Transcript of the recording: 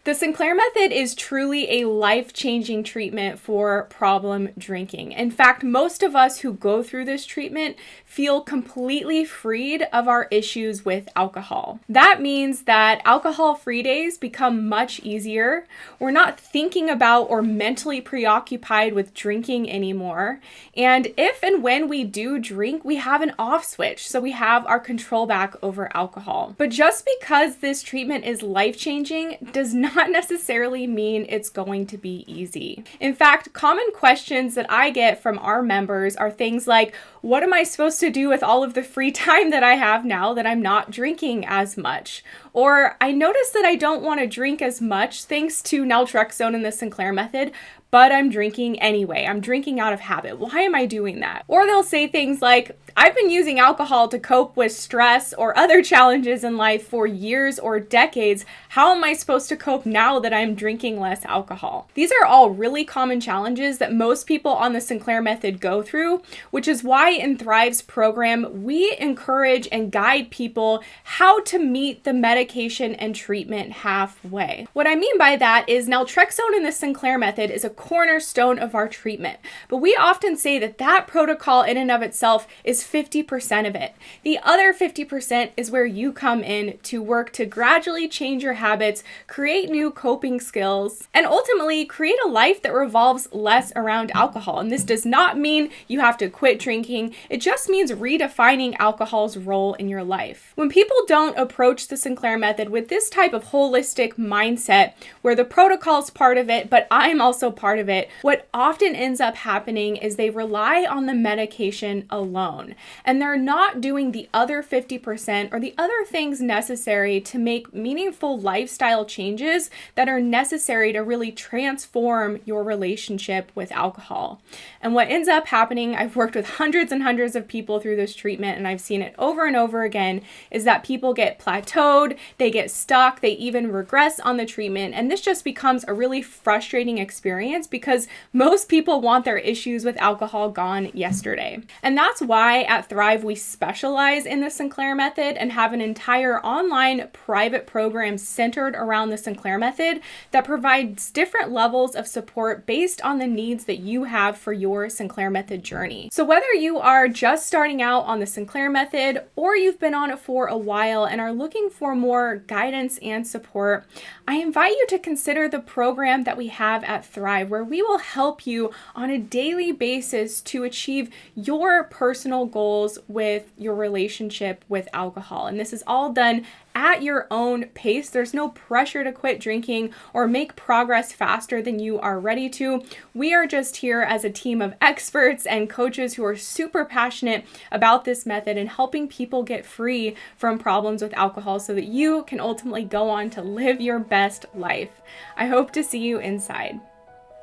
The Sinclair Method is truly a life-changing treatment for problem drinking. In fact, most of us who go through this treatment feel completely freed of our issues with alcohol. That means that alcohol-free days become much easier. We're not thinking about or mentally preoccupied with drinking anymore. And if and when we do drink, we have an off switch, so we have our control back over alcohol. But just because this treatment is life-changing does not necessarily mean it's going to be easy. In fact, common questions that I get from our members are things like, what am I supposed to do with all of the free time that I have now that I'm not drinking as much? Or I notice that I don't want to drink as much thanks to Naltrexone and the Sinclair Method, but I'm drinking anyway. I'm drinking out of habit. Why am I doing that? Or they'll say things like, I've been using alcohol to cope with stress or other challenges in life for years or decades. How am I supposed to cope now that I'm drinking less alcohol? These are all really common challenges that most people on the Sinclair Method go through, which is why in Thrive's program, we encourage and guide people how to meet the medication and treatment halfway. What I mean by that is Naltrexone in the Sinclair Method is a cornerstone of our treatment, but we often say that that protocol in and of itself is 50% of it. The other 50% is where you come in to work to gradually change your habits, create new coping skills, and ultimately create a life that revolves less around alcohol. And this does not mean you have to quit drinking. It just means redefining alcohol's role in your life. When people don't approach the Sinclair Method with this type of holistic mindset, where the protocol is part of it, but I'm also part of it, what often ends up happening is they rely on the medication alone, and they're not doing the other 50% or the other things necessary to make meaningful lifestyle changes that are necessary to really transform your relationship with alcohol. And what ends up happening, I've worked with hundreds and hundreds of people through this treatment, and I've seen it over and over again, is that people get plateaued, they get stuck, they even regress on the treatment, and this just becomes a really frustrating experience because most people want their issues with alcohol gone yesterday. And that's why at Thrive we specialize in the Sinclair Method and have an entire online private program centered around the Sinclair Method that provides different levels of support based on the needs that you have for your Sinclair Method journey. So whether you are just starting out on the Sinclair Method or you've been on it for a while and are looking for more guidance and support, I invite you to consider the program that we have at Thrive, where we will help you on a daily basis to achieve your personal goals with your relationship with alcohol. And this is all done at your own pace. There's no pressure to quit drinking or make progress faster than you are ready to. We are just here as a team of experts and coaches who are super passionate about this method and helping people get free from problems with alcohol so that you can ultimately go on to live your best life. I hope to see you inside.